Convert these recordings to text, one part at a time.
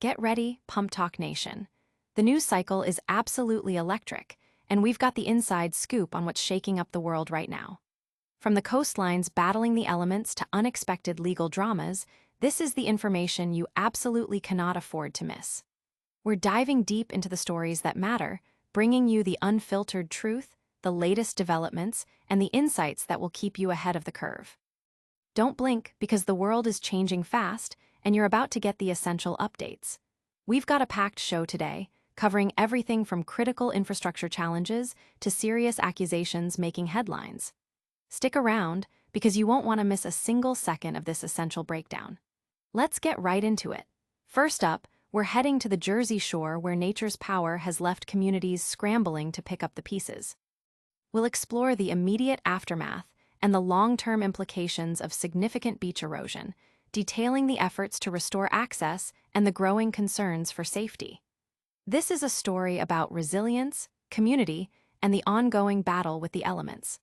Get ready, PumpTalk Nation. The news cycle is absolutely electric, and we've got the inside scoop on what's shaking up the world right now. From the coastlines battling the elements to unexpected legal dramas, this is the information you absolutely cannot afford to miss. We're diving deep into the stories that matter, bringing you the unfiltered truth, the latest developments, and the insights that will keep you ahead of the curve. Don't blink, because the world is changing fast, and you're about to get the essential updates. We've got a packed show today, covering everything from critical infrastructure challenges to serious accusations making headlines. Stick around, because you won't want to miss a single second of this essential breakdown. Let's get right into it. First up, we're heading to the Jersey Shore, where nature's power has left communities scrambling to pick up the pieces. We'll explore the immediate aftermath and the long-term implications of significant beach erosion, detailing the efforts to restore access and the growing concerns for safety. This is a story about resilience, community, and the ongoing battle with the elements.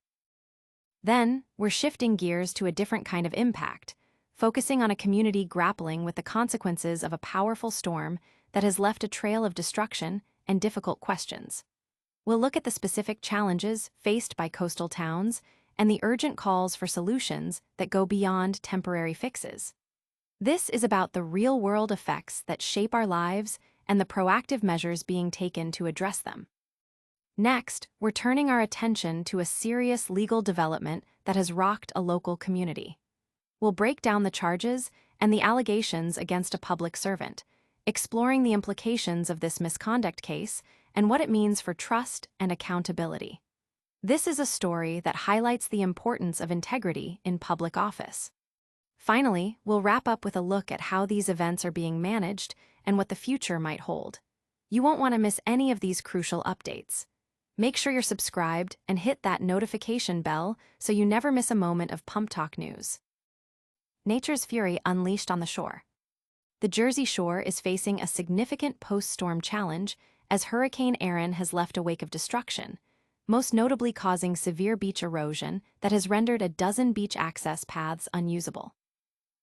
Then, we're shifting gears to a different kind of impact, focusing on a community grappling with the consequences of a powerful storm that has left a trail of destruction and difficult questions. We'll look at the specific challenges faced by coastal towns and the urgent calls for solutions that go beyond temporary fixes. This is about the real-world effects that shape our lives and the proactive measures being taken to address them. Next, we're turning our attention to a serious legal development that has rocked a local community. We'll break down the charges and the allegations against a public servant, exploring the implications of this misconduct case and what it means for trust and accountability. This is a story that highlights the importance of integrity in public office. Finally, we'll wrap up with a look at how these events are being managed and what the future might hold. You won't want to miss any of these crucial updates. Make sure you're subscribed and hit that notification bell so you never miss a moment of PumpTalk news. Nature's fury unleashed on the shore. The Jersey Shore is facing a significant post-storm challenge as Hurricane Erin has left a wake of destruction, most notably causing severe beach erosion that has rendered a dozen beach access paths unusable.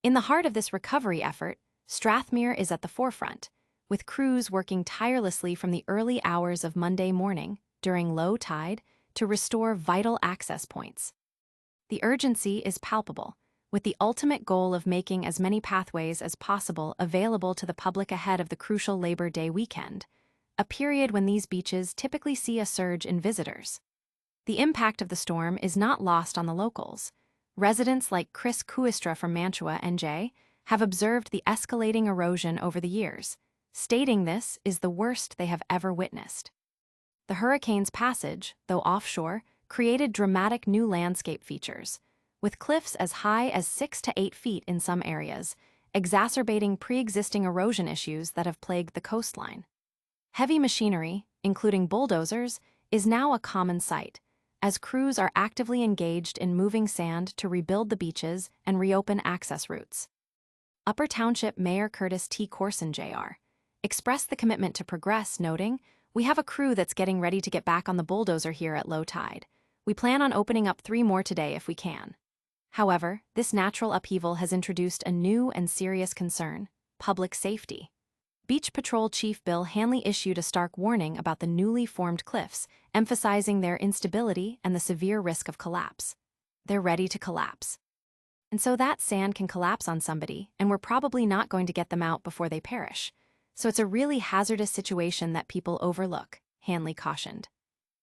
In the heart of this recovery effort, Strathmere is at the forefront, with crews working tirelessly from the early hours of Monday morning, during low tide, to restore vital access points. The urgency is palpable, with the ultimate goal of making as many pathways as possible available to the public ahead of the crucial Labor Day weekend, a period when these beaches typically see a surge in visitors. The impact of the storm is not lost on the locals. Residents like Chris Kuistra from Mantua, NJ, have observed the escalating erosion over the years, stating this is the worst they have ever witnessed. The hurricane's passage, though offshore, created dramatic new landscape features, with cliffs as high as 6 to 8 feet in some areas, exacerbating pre-existing erosion issues that have plagued the coastline. Heavy machinery, including bulldozers, is now a common sight, as crews are actively engaged in moving sand to rebuild the beaches and reopen access routes. Upper Township Mayor Curtis T. Corson, Jr., expressed the commitment to progress, noting, "We have a crew that's getting ready to get back on the bulldozer here at low tide. We plan on opening up 3 more today if we can." However, this natural upheaval has introduced a new and serious concern: public safety. Beach Patrol Chief Bill Hanley issued a stark warning about the newly formed cliffs, emphasizing their instability and the severe risk of collapse. They're ready to collapse. And so that sand can collapse on somebody, and we're probably not going to get them out before they perish. So it's a really hazardous situation that people overlook, Hanley cautioned.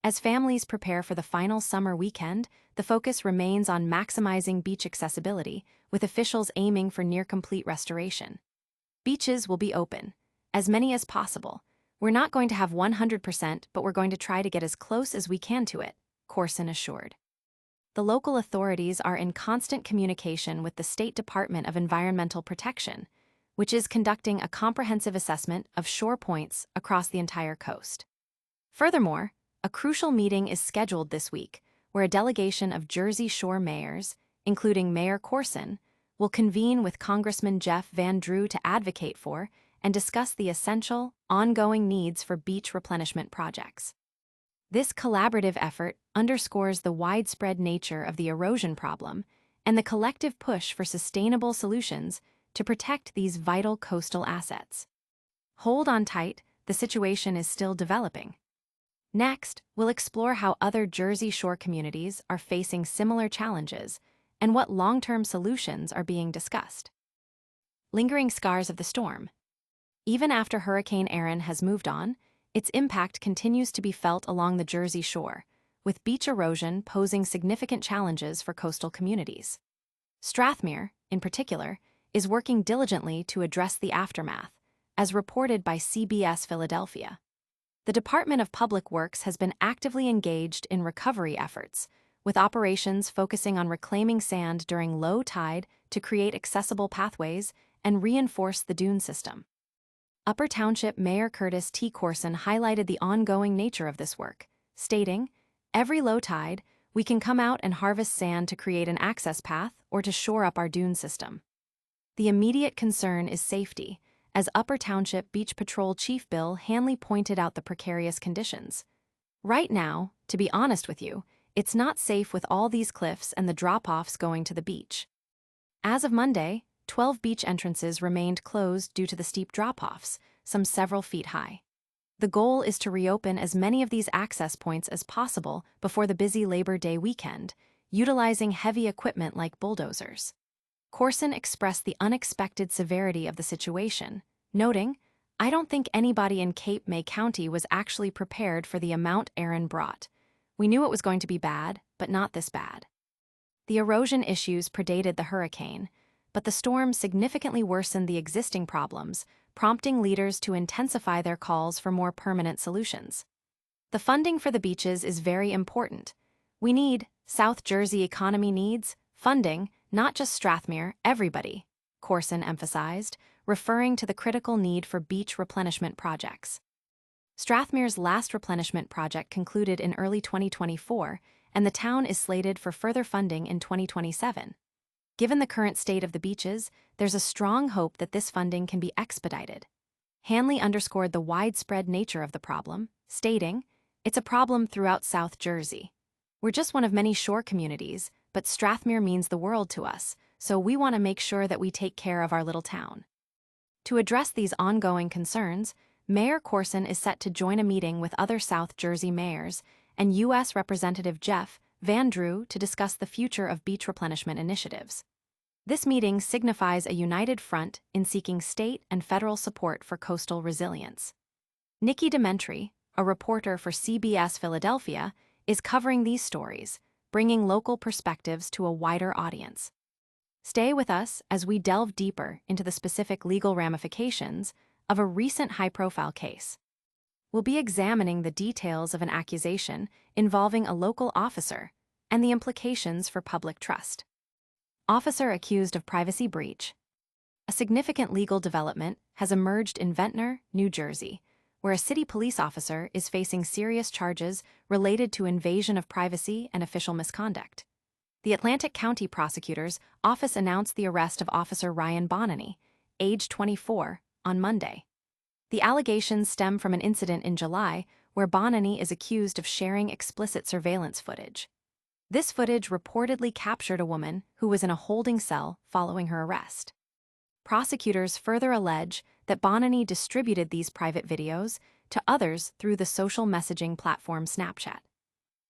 As families prepare for the final summer weekend, the focus remains on maximizing beach accessibility, with officials aiming for near-complete restoration. Beaches will be open, as many as possible. We're not going to have 100%, but we're going to try to get as close as we can to it, Corson assured. The local authorities are in constant communication with the State Department of Environmental Protection, which is conducting a comprehensive assessment of shore points across the entire coast. Furthermore, a crucial meeting is scheduled this week, where a delegation of Jersey Shore mayors, including Mayor Corson, will convene with Congressman Jeff Van Drew to advocate for and discuss the essential, ongoing needs for beach replenishment projects. This collaborative effort underscores the widespread nature of the erosion problem and the collective push for sustainable solutions to protect these vital coastal assets. Hold on tight, the situation is still developing. Next, we'll explore how other Jersey Shore communities are facing similar challenges and what long-term solutions are being discussed. Lingering scars of the storm. Even after Hurricane Erin has moved on, its impact continues to be felt along the Jersey Shore, with beach erosion posing significant challenges for coastal communities. Strathmere, in particular, is working diligently to address the aftermath, as reported by CBS Philadelphia. The Department of Public Works has been actively engaged in recovery efforts, with operations focusing on reclaiming sand during low tide to create accessible pathways and reinforce the dune system. Upper Township Mayor Curtis T. Corson highlighted the ongoing nature of this work, stating, "Every low tide, we can come out and harvest sand to create an access path or to shore up our dune system." The immediate concern is safety, as Upper Township Beach Patrol Chief Bill Hanley pointed out the precarious conditions. "Right now, to be honest with you, it's not safe with all these cliffs and the drop-offs going to the beach." As of Monday, 12 beach entrances remained closed due to the steep drop-offs, some several feet high. The goal is to reopen as many of these access points as possible before the busy Labor Day weekend, utilizing heavy equipment like bulldozers. Corson expressed the unexpected severity of the situation, noting, "I don't think anybody in Cape May County was actually prepared for the amount Erin brought. We knew it was going to be bad, but not this bad." The erosion issues predated the hurricane, but the storm significantly worsened the existing problems, prompting leaders to intensify their calls for more permanent solutions. The funding for the beaches is very important. "We need, South Jersey economy needs, funding, not just Strathmere, everybody," Corson emphasized, referring to the critical need for beach replenishment projects. Strathmere's last replenishment project concluded in early 2024, and the town is slated for further funding in 2027. Given the current state of the beaches, there's a strong hope that this funding can be expedited. Hanley underscored the widespread nature of the problem, stating, "It's a problem throughout South Jersey. We're just one of many shore communities, but Strathmere means the world to us, so we want to make sure that we take care of our little town." To address these ongoing concerns, Mayor Corson is set to join a meeting with other South Jersey mayors and U.S. Representative Jeff Van Drew to discuss the future of beach replenishment initiatives. This meeting signifies a united front in seeking state and federal support for coastal resilience. Nikki Dementri, a reporter for CBS Philadelphia, is covering these stories, bringing local perspectives to a wider audience. Stay with us as we delve deeper into the specific legal ramifications of a recent high-profile case. We'll be examining the details of an accusation involving a local officer and the implications for public trust. Officer accused of privacy breach. A significant legal development has emerged in Ventnor, New Jersey, where a city police officer is facing serious charges related to invasion of privacy and official misconduct. The Atlantic County Prosecutor's Office announced the arrest of Officer Ryan Bonany, age 24, on Monday. The allegations stem from an incident in July where Bonany is accused of sharing explicit surveillance footage. This footage reportedly captured a woman who was in a holding cell following her arrest. Prosecutors further allege that Bonany distributed these private videos to others through the social messaging platform Snapchat.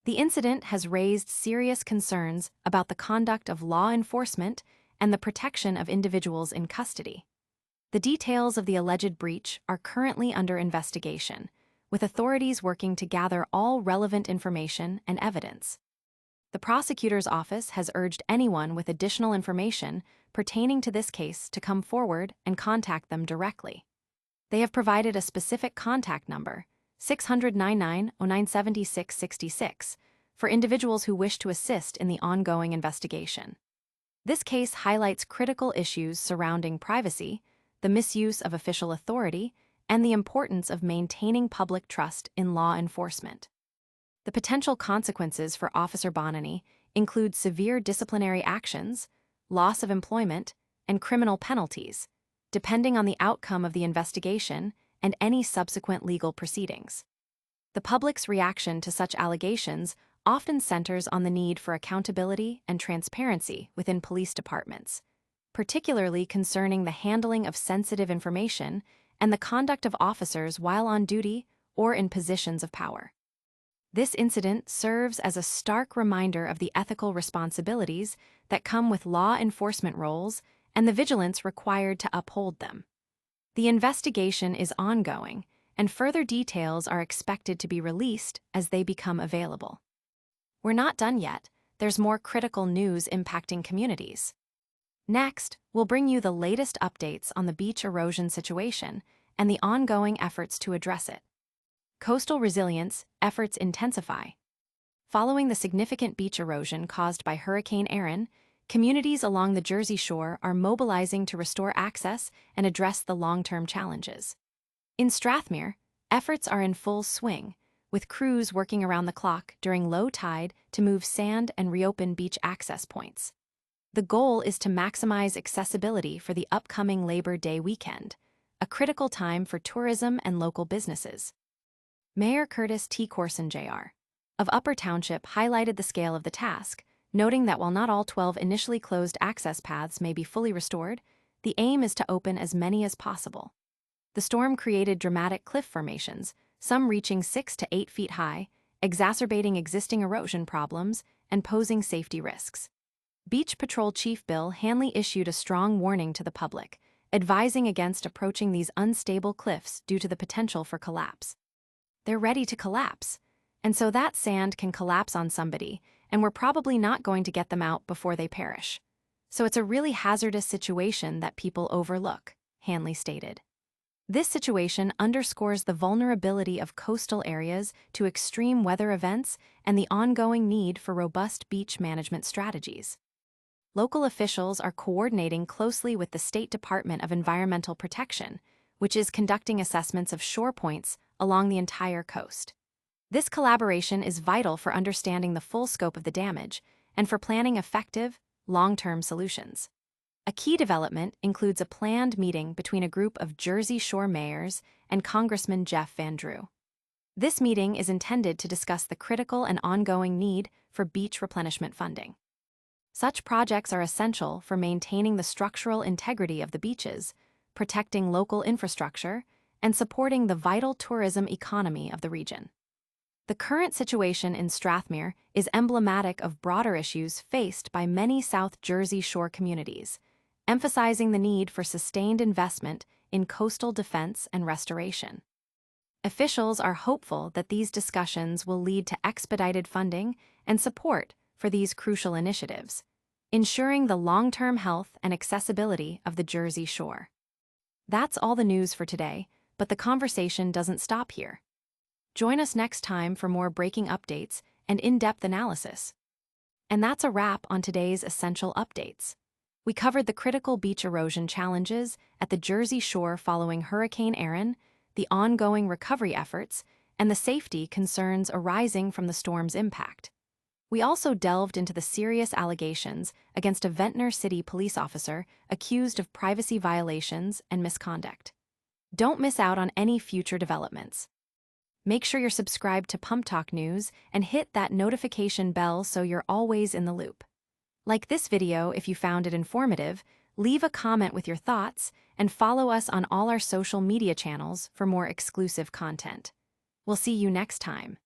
The incident has raised serious concerns about the conduct of law enforcement and the protection of individuals in custody. The details of the alleged breach are currently under investigation, with authorities working to gather all relevant information and evidence. The prosecutor's office has urged anyone with additional information pertaining to this case to come forward and contact them directly. They have provided a specific contact number, 600-99-0976-66, for individuals who wish to assist in the ongoing investigation. This case highlights critical issues surrounding privacy, the misuse of official authority, and the importance of maintaining public trust in law enforcement. The potential consequences for Officer Bonany include severe disciplinary actions, loss of employment, and criminal penalties, depending on the outcome of the investigation and any subsequent legal proceedings. The public's reaction to such allegations often centers on the need for accountability and transparency within police departments, particularly concerning the handling of sensitive information and the conduct of officers while on duty or in positions of power. This incident serves as a stark reminder of the ethical responsibilities that come with law enforcement roles and the vigilance required to uphold them. The investigation is ongoing, and further details are expected to be released as they become available. We're not done yet. There's more critical news impacting communities. Next, we'll bring you the latest updates on the beach erosion situation and the ongoing efforts to address it. Coastal resilience efforts intensify. Following the significant beach erosion caused by Hurricane Erin, communities along the Jersey Shore are mobilizing to restore access and address the long-term challenges. In Strathmere, efforts are in full swing, with crews working around the clock during low tide to move sand and reopen beach access points. The goal is to maximize accessibility for the upcoming Labor Day weekend, a critical time for tourism and local businesses. Mayor Curtis T. Corson Jr. of Upper Township highlighted the scale of the task, noting that while not all 12 initially closed access paths may be fully restored, the aim is to open as many as possible. The storm created dramatic cliff formations, some reaching 6 to 8 feet high, exacerbating existing erosion problems and posing safety risks. Beach Patrol Chief Bill Hanley issued a strong warning to the public, advising against approaching these unstable cliffs due to the potential for collapse. They're ready to collapse, and so that sand can collapse on somebody, and we're probably not going to get them out before they perish. So it's a really hazardous situation that people overlook, Hanley stated. This situation underscores the vulnerability of coastal areas to extreme weather events and the ongoing need for robust beach management strategies. Local officials are coordinating closely with the State Department of Environmental Protection, which is conducting assessments of shore points along the entire coast. This collaboration is vital for understanding the full scope of the damage and for planning effective, long-term solutions. A key development includes a planned meeting between a group of Jersey Shore mayors and Congressman Jeff Van Drew. This meeting is intended to discuss the critical and ongoing need for beach replenishment funding. Such projects are essential for maintaining the structural integrity of the beaches, protecting local infrastructure, and supporting the vital tourism economy of the region. The current situation in Strathmere is emblematic of broader issues faced by many South Jersey Shore communities, emphasizing the need for sustained investment in coastal defense and restoration. Officials are hopeful that these discussions will lead to expedited funding and support for these crucial initiatives, ensuring the long-term health and accessibility of the Jersey Shore. That's all the news for today, but the conversation doesn't stop here. Join us next time for more breaking updates and in-depth analysis. And that's a wrap on today's Essential Updates. We covered the critical beach erosion challenges at the Jersey Shore following Hurricane Erin, the ongoing recovery efforts, and the safety concerns arising from the storm's impact. We also delved into the serious allegations against a Ventnor City police officer accused of privacy violations and misconduct. Don't miss out on any future developments. Make sure you're subscribed to PumpTalk News and hit that notification bell so you're always in the loop. Like this video if you found it informative, leave a comment with your thoughts, and follow us on all our social media channels for more exclusive content. We'll see you next time.